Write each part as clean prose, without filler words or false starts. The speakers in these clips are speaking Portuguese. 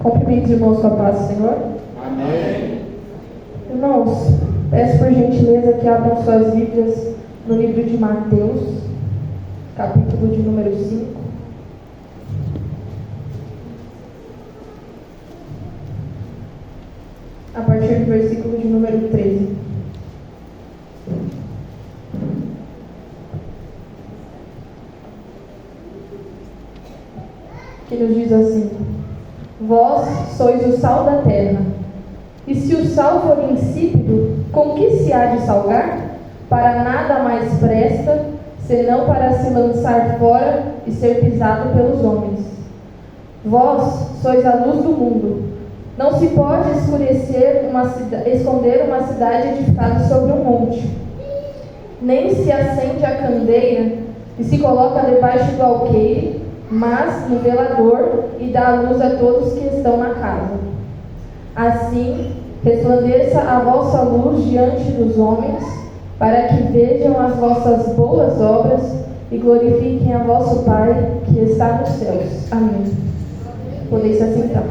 Cumprimente os irmãos com a paz do Senhor. Amém. Irmãos, peço por gentileza que abram suas Bíblias no livro de Mateus, capítulo de número 5. A partir do versículo de número 13. Que nos diz assim: Vós sois o sal da terra. E se o sal for insípido, com que se há de salgar? Para nada mais presta, senão para se lançar fora e ser pisado pelos homens. Vós sois a luz do mundo. Não se pode esconder uma cidade edificada sobre um monte. Nem se acende a candeia e se coloca debaixo do alqueire, mas no velador, e dá a luz a todos que estão na casa. Assim, resplandeça a vossa luz diante dos homens, para que vejam as vossas boas obras e glorifiquem a vosso Pai que está nos céus. Amém. Podeis se assentar.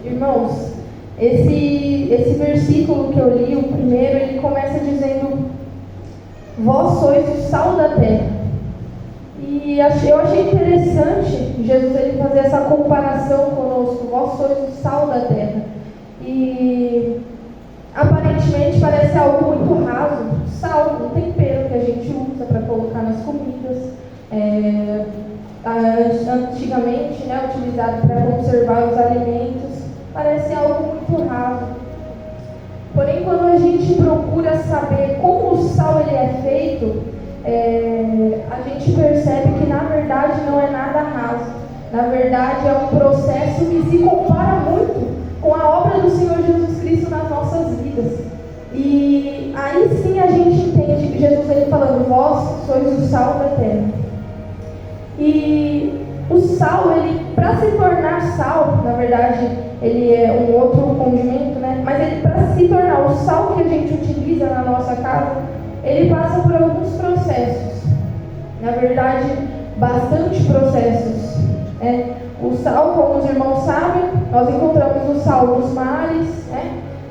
Irmãos, esse versículo que eu li, o primeiro, ele começa dizendo: Vós sois o sal da terra. E eu achei interessante Jesus ele fazer essa comparação conosco. Vós sois o sal da terra. E aparentemente parece algo muito raso. Sal, um tempero que a gente usa para colocar nas comidas. Antigamente, utilizado para conservar os alimentos. Parece algo muito raso. Porém, quando a gente procura saber como o sal ele é feito, a gente percebe que na verdade não é nada raso. Na verdade é um processo que se compara muito com a obra do Senhor Jesus Cristo nas nossas vidas. E aí sim a gente entende que Jesus ele falando: Vós sois o sal da terra. E o sal, ele, para se tornar sal, na verdade, ele é um outro condimento, né? Mas ele, para se tornar o sal que a gente utiliza na nossa casa, ele passa por alguns processos. Na verdade, bastante processos. O sal, como os irmãos sabem, nós encontramos o sal nos mares,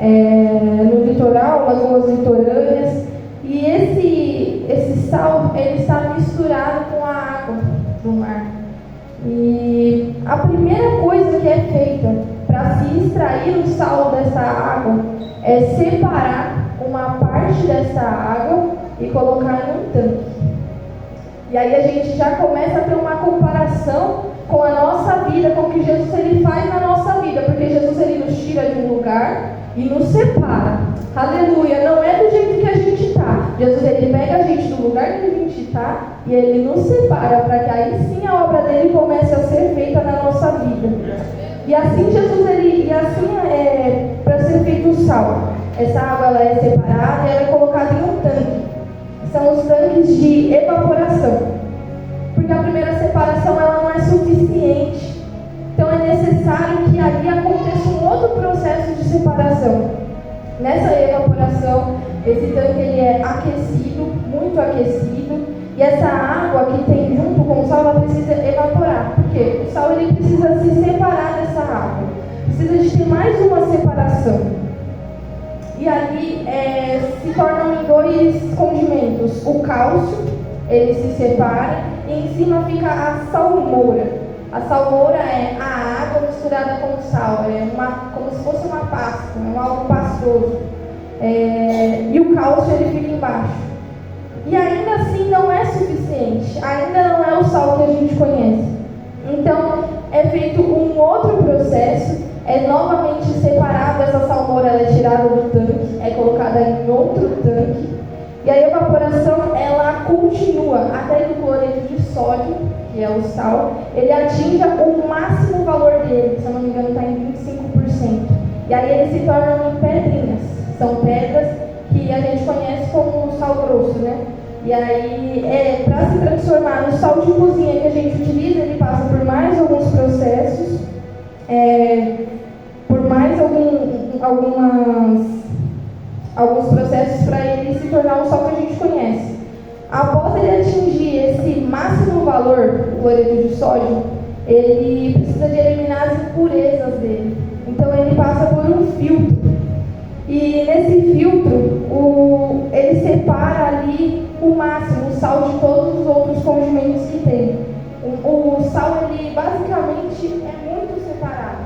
no litoral, lagoas litorâneas. E esse sal, ele está misturado com a água do mar. E a primeira coisa que é feita para se extrair o sal dessa água é separar uma parte dessa água e colocar em um tanque. E aí a gente já começa a ter uma comparação com a nossa vida, com o que Jesus ele faz na nossa vida, porque Jesus ele nos tira de um lugar e nos separa. Aleluia, não é do jeito que a gente está. Jesus ele pega a gente do lugar que a gente está e ele nos separa para que aí sim a obra dele comece a ser feita na nossa vida. E assim Jesus para ser feito o sal, essa água ela é separada e ela é colocada em um tanque. São os tanques de evaporação. Porque a primeira separação ela não é suficiente. Então é necessário que ali aconteça um outro processo de separação. Nessa evaporação, esse tanque ele é aquecido, muito aquecido, e essa água que tem junto com o sal, ela precisa evaporar. Por quê? O sal ele precisa se separar dessa água. Precisa de ter mais uma separação. E ali se tornam em dois condimentos. O cálcio, ele se separa, e em cima fica a salmoura. A salmoura é a água misturada com sal, como se fosse uma pasta, algo pastoso. E o cálcio ele fica embaixo. E ainda assim não é suficiente, ainda não é o sal que a gente conhece. Então é feito um outro processo, é novamente separado, essa salmoura ela é tirada do tanque, é colocada em outro tanque. E a evaporação ela continua até que o cloreto de sódio, que é o sal, ele atinja o máximo valor dele, se eu não me engano está em 25%. E aí eles se tornam em pedrinhas, são pedras que a gente conhece como sal grosso, né? E aí, para se transformar no sal de cozinha que a gente utiliza, ele passa por mais alguns processos, por mais alguns processos para ele se tornar o sal que a gente conhece. Após ele atingir o cloreto de sódio, ele precisa de eliminar as impurezas dele. Então ele passa por um filtro. E nesse filtro, ele separa ali o máximo, o sal de todos os outros condimentos que tem. O sal, ele basicamente é muito separado.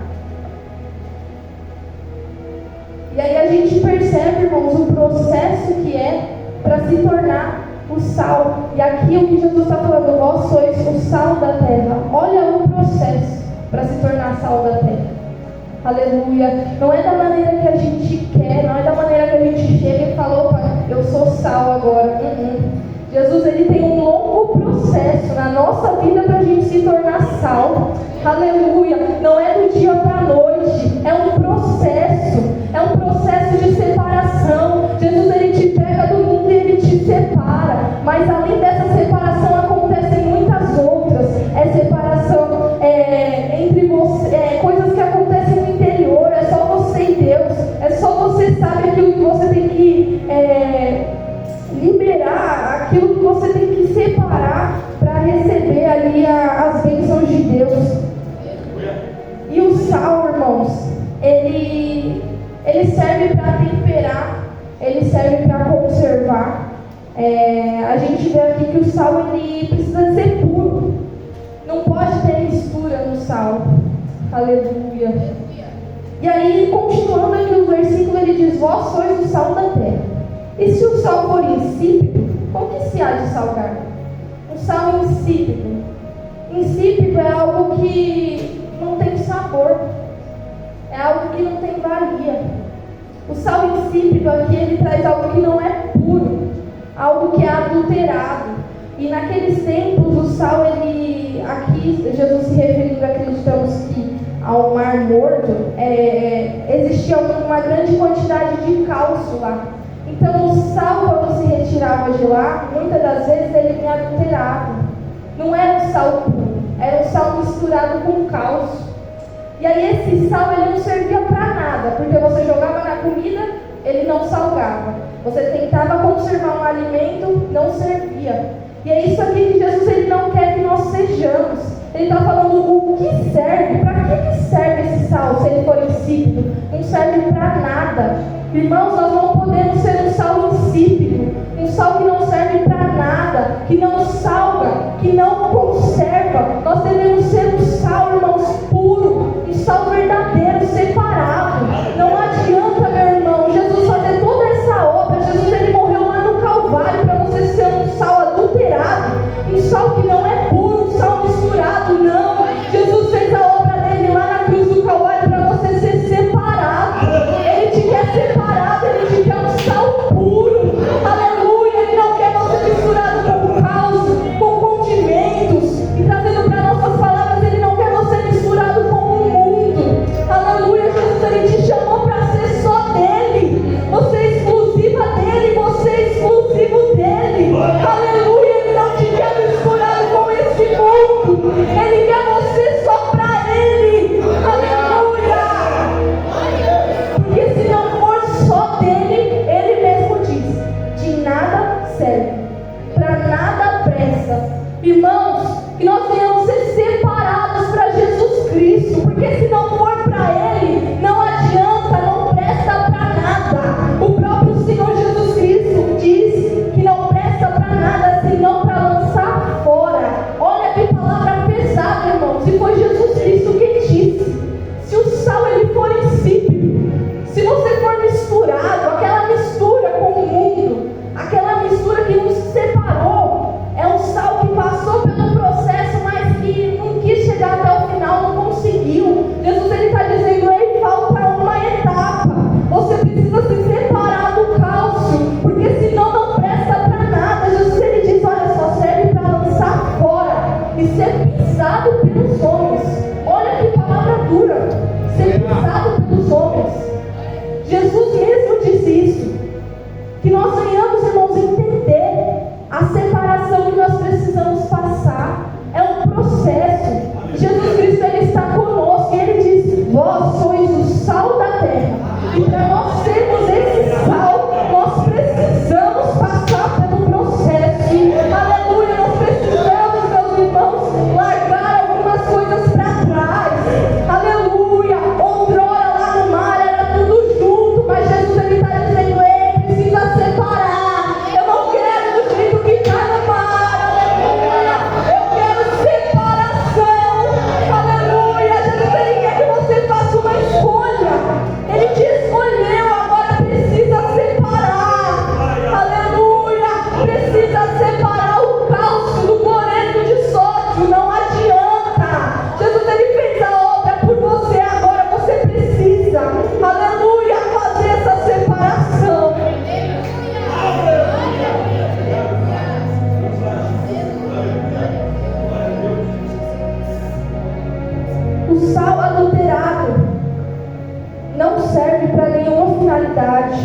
E aí a gente percebe, irmãos, o processo que é para se tornar o sal. E aqui o que Jesus está falando, vós sois o sal da terra. Olha o processo para se tornar sal da terra. Aleluia. Não é da maneira que a gente quer, não é da maneira que a gente chega e fala, opa, eu sou sal agora. Jesus, ele tem um longo processo na nossa vida para a gente se tornar sal. Aleluia. Não é do dia para a noite, é um processo de separação. Jesus, ele te pega do mundo e ele te separa. Mas além dessa separação acontecem muitas outras. É separação entre você, coisas que acontecem no interior. É só você e Deus. É só você sabe aquilo que você tem que liberar, aquilo que você tem que separar para receber ali as bênçãos de Deus. E o sal, irmãos, ele serve para temperar, ele serve para conservar. A gente vê aqui que o sal, ele precisa ser puro. Não pode ter mistura no sal. Aleluia. E aí, continuando aqui o versículo, ele diz, vós sois o sal da terra. E se o sal for insípido, como que se há de salgar? Um sal insípido. Insípido é algo que não tem sabor. É algo que não tem valia. O sal insípido aqui, ele traz algo que não é puro. Algo que é adulterado. E naqueles tempos, o sal, ele... Aqui, Jesus se referindo, acreditamos que ao Mar Morto, existia uma grande quantidade de cálcio lá. Então o sal, quando se retirava de lá, muitas das vezes ele vinha adulterado. Não era um sal puro, era um sal misturado com cálcio. E aí esse sal, ele não servia para nada, porque você jogava na comida, ele não salgava. Você tentava conservar um alimento, não servia. E é isso aqui que Jesus, ele não quer que nós sejamos. Ele está falando o que serve, para que serve esse sal se ele for insípido? Não serve para nada. Irmãos, nós não podemos ser um sal insípido, um sal que não serve para nada, que não salga, que não conserva. Nós devemos ser um sal, irmãos, puro, um sal verdadeiro, separado. Não adianta, meu irmão, Jesus fazer toda essa obra. Jesus, ele morreu lá no Calvário para você ser um sal adulterado, um sal que não é puro, um sal misturado, não. Jesus fez a obra dele lá na cruz do Calvário para você ser separado. Ele te quer separado, ele te quer um sal puro. Aleluia, ele não quer você misturado com caos, com condimentos. E trazendo para nossas palavras, ele não quer você misturado com o mundo. Aleluia, Jesus, ele te chamou para ser só dele. Você é exclusiva dele, você é exclusivo dele. Aleluia, ele não te quer misturado com esse mundo. Ele quer você só para ele. Aleluia. Porque se não for só dele, ele mesmo diz, de nada serve, para nada presta. Irmãos, que nós venhamos ser separados para Jesus Cristo, porque se não for para ele, não adianta, não presta para nada. O próprio Senhor Jesus Cristo diz que não presta para nada, senão para lançar fora. Olha que palavra pesada, irmãos, e foi Jesus Cristo que disse. Se o sal, ele for insípido, se você for misturado, aquela mistura com o mundo, aquela mistura que nos separou, é um sal que passou pelo processo, mas que não quis chegar até o final, não conseguiu. Jesus, ele está dizendo, ei, falta uma etapa. Você precisa se separar do cálcio, porque senão não presta para nada. Jesus, ele diz, olha, só serve para lançar fora e ser pisado pelos homens. Olha que palavra dura, ser pisado pelos homens. Jesus mesmo disse isso. Que nós venhamos, irmãos, entender a separação que nós precisamos passar. É um processo. Jesus Cristo, ele está conosco e ele diz, vós sois o sal da terra. E para nós sermos esse sal, nós precisamos passar pelo processo. Aleluia, nós precisamos, meus irmãos, O sal adulterado não serve para nenhuma finalidade.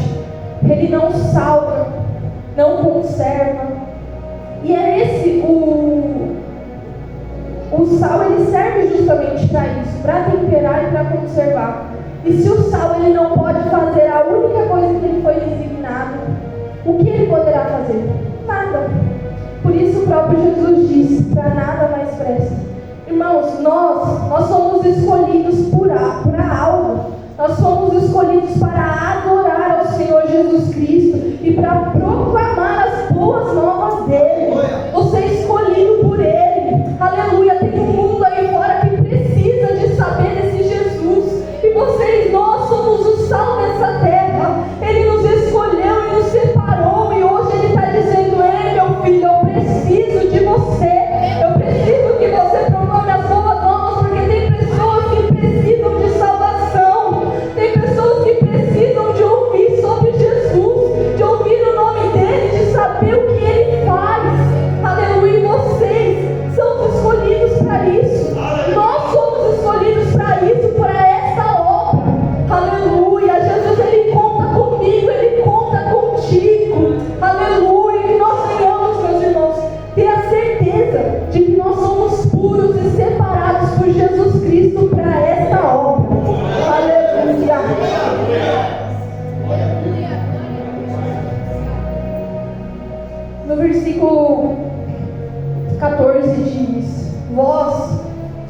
Ele não salva, não conserva. E é esse o sal, ele serve justamente para isso, para temperar e para conservar. E se o sal ele não pode fazer a única coisa que ele foi designado, o que ele poderá fazer? Nada. Por isso o próprio Jesus disse: para nada mais presta. Irmãos, nós somos escolhidos para algo. Nós somos escolhidos para adorar ao Senhor Jesus Cristo e para proclamar as boas novas dele. Você é escolhido por ele. Aleluia. Tem um mundo aí fora que precisa de saber desse Jesus. E nós somos o sal dessa terra. Ele nos escolheu e nos separou. E hoje ele está dizendo: ei, meu filho, eu preciso de você. Eu preciso que você proclame as boas novas, porque tem pessoas que precisam de salvação. Tem pessoas que precisam de ouvir sobre Jesus, de ouvir o nome dele, de saber o que ele faz. Aleluia. E vocês são escolhidos para isso. Nós somos escolhidos para isso, para essa obra. Aleluia. Jesus, ele conta comigo, ele conta contigo. Aleluia. Que nós venhamos, meus irmãos, ter a certeza de que nós somos puros e separados por Jesus Cristo para essa obra. Aleluia. No versículo 14 diz: vós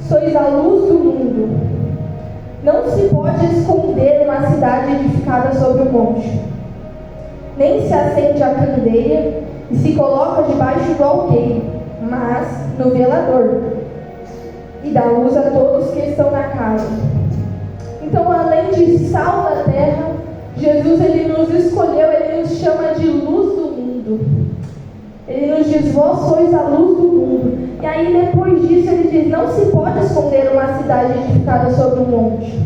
sois a luz do mundo. Não se pode esconder uma cidade edificada sobre um monte. Nem se acende a candeia e se coloca debaixo do alqueire, mas no velador, e dá luz a todos que estão na casa. Então, além de sal da terra, Jesus ele nos escolheu, ele nos chama de luz do mundo. Ele nos diz: vós sois a luz do mundo. E aí depois disso ele diz: não se pode esconder uma cidade edificada sobre um monte.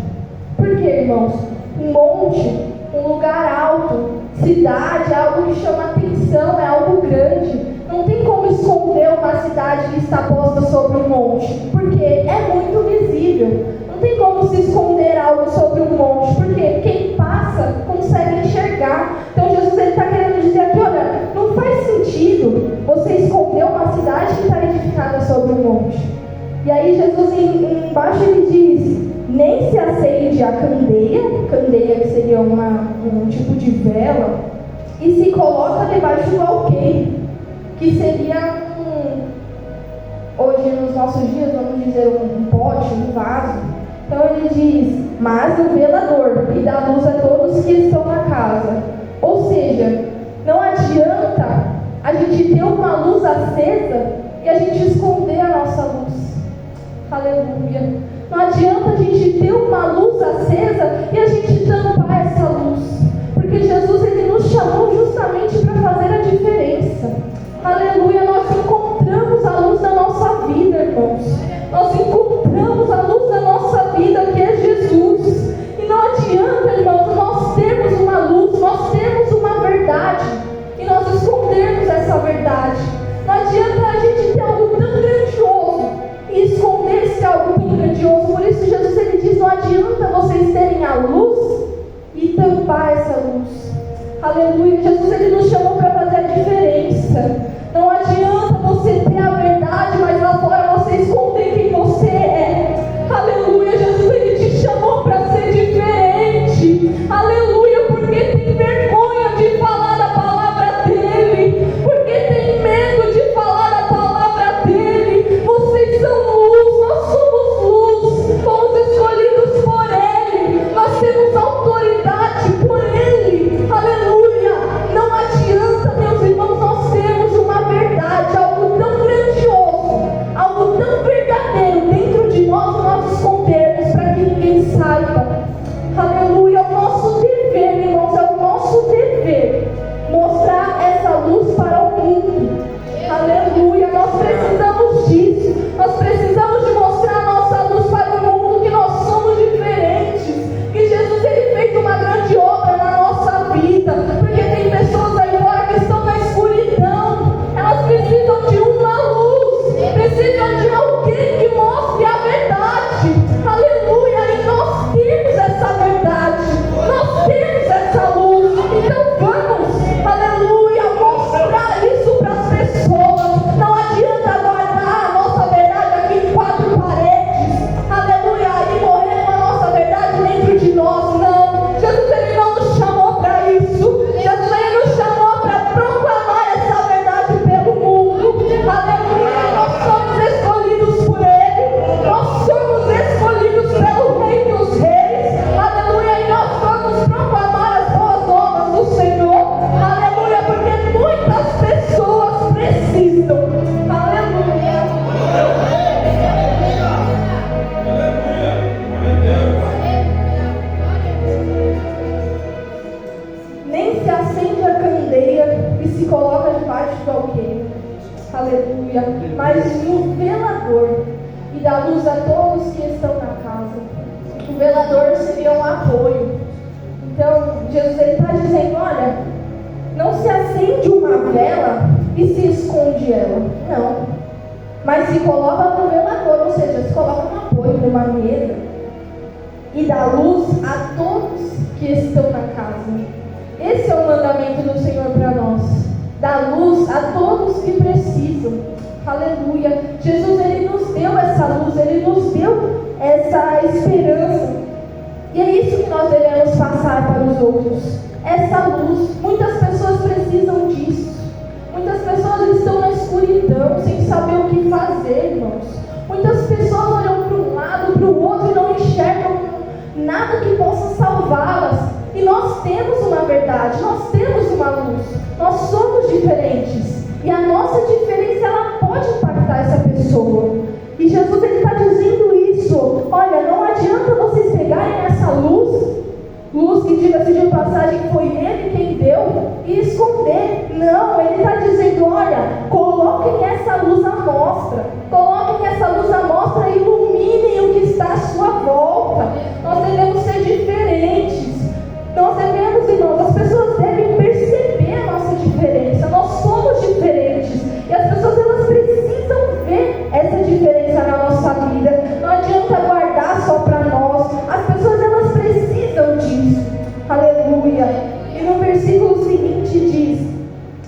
Por quê, irmãos? Um monte, um lugar alto, cidade, é algo que chama atenção, é algo grande. Não tem como esconder uma cidade que está posta sobre um monte, porque é muito visível. Não tem como se esconder algo sobre um monte, porque quem passa consegue enxergar. Então Jesus está querendo dizer aqui: olha, não faz sentido você esconder uma cidade que está edificada sobre um monte. E aí Jesus embaixo ele diz: nem se acende a candeia que seria um tipo de vela, e se coloca debaixo do alqueire, que seria hoje nos nossos dias, vamos dizer, um pote, um vaso. Então ele diz: mas o velador, e dá luz a todos que estão na casa. Ou seja, não adianta a gente ter uma luz acesa e a gente esconder a nossa luz. Aleluia. Não adianta a gente ter uma luz acesa e a gente tampar essa luz. Porque Jesus ele nos chamou justamente para fazer a diferença. Aleluia. Nós encontramos a luz da nossa vida, irmãos. Nós encontramos a luz da nossa vida, que é Jesus. E não adianta, irmãos, nós termos uma luz, nós temos uma verdade, e nós escondermos essa verdade. Não adianta a gente ter algo tão grandioso e esconder esse algo tão grandioso. Por isso Jesus ele diz: não adianta vocês terem a luz e tampar essa luz. Aleluia. Jesus ele nos chamou para fazer a diferença. Não adianta você ter a verdade, mas lá fora você esconder quem você é. Aleluia. Jesus ele te chamou para ser diferente. Aleluia. Porque tem vergonha de falar da palavra dele, porque tem medo de falar da palavra dele. Vocês são luz, nós somos luz, fomos escolhidos por ele, nós temos autoridade por ele. Aleluia. Não adianta, meus irmãos, nós temos uma mas no velador, e dá luz a todos que estão na casa. O velador seria um apoio. Então, Jesus está dizendo, olha, não se acende uma vela e se esconde ela. Não. Mas se coloca no velador, ou seja, se coloca um apoio numa mesa e dá luz a todos que estão na casa. Esse é o mandamento do Senhor para nós. Dar luz a todos que precisam. Aleluia. Jesus, Ele nos deu essa luz, Ele nos deu essa esperança. E é isso que nós devemos passar para os outros. Essa luz. Muitas pessoas precisam disso. Muitas pessoas estão na escuridão, sem saber o que fazer, irmãos. Muitas pessoas olham para um lado, para o outro e não enxergam nada que possa salvá-las. E nós temos uma verdade, nós temos uma luz. Nós somos diferentes. E a nossa diferença, ela pode impactar essa pessoa. E Jesus, Ele está dizendo isso. Olha, não adianta vocês pegarem essa luz que, diga-se de passagem, foi Ele quem deu, e esconder. Não, Ele está dizendo, olha, coloquem essa luz à mostra. Coloquem essa luz à mostra e iluminem o que está à sua volta. Nós devemos ser diferentes. Nós devemos, irmãos, as pessoas devem perceber a nossa diferença. Nós somos diferentes. E as pessoas, elas precisam ver essa diferença na nossa vida. Não adianta guardar só para nós. As pessoas, elas precisam disso. Aleluia. E no versículo seguinte diz: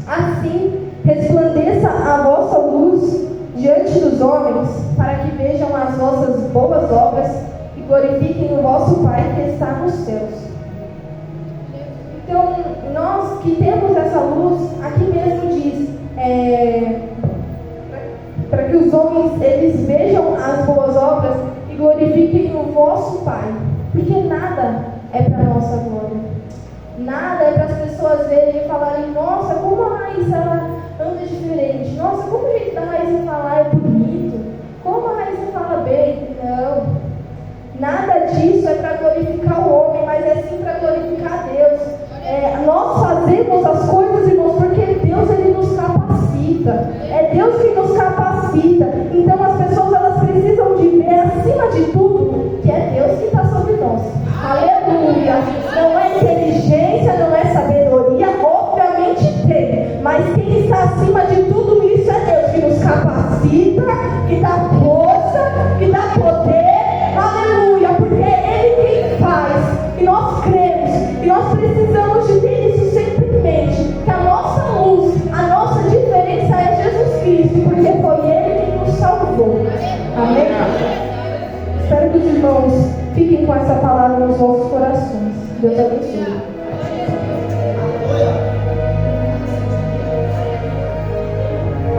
assim resplandeça a vossa luz diante dos homens, para que vejam as vossas boas obras e glorifiquem o vosso Pai que está nos céus. Então, nós que temos essa luz, aqui mesmo diz, para que os homens, eles vejam as boas obras e glorifiquem o vosso Pai. Porque nada é para a nossa glória. Nada é para as pessoas verem e falarem, nossa, como a Raíssa ela anda diferente. Nossa, como o jeito da Raíssa falar é bonito. Como a Raíssa fala bem. Não. Nada disso é para glorificar o homem, mas é sim para glorificar Deus. Nós fazemos as coisas, irmãos, porque Deus, Ele nos capacita. É Deus que nos capacita. Então as pessoas, elas precisam de ver, acima de tudo, que é Deus que está sobre nós. Aleluia. Não é inteligência, não é sabedoria, obviamente tem. Mas quem está acima de tudo isso é Deus, que nos capacita, que dá força, que dá poder. Aleluia. Porque é Ele quem faz. E nós cremos. E nós precisamos de ter isso sempre em mente. Que a nossa luz, a nossa diferença é Jesus Cristo. Porque foi Ele quem nos salvou. Amém? Espero que os irmãos fiquem com essa palavra nos vossos corações. Deus abençoe.